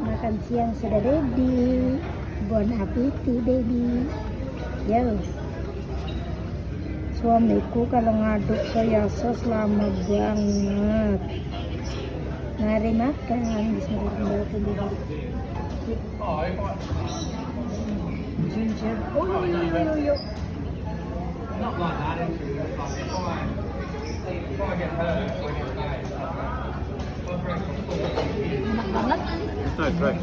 Makan siang sudah ready. Bon appetit baby. Yo. Suamiku kalau ngaduk soya sauce lama banget. Mari makan. Bismillahirrahmanirrahim. Ginger. Oh, yo. Enak banget. Nice, right?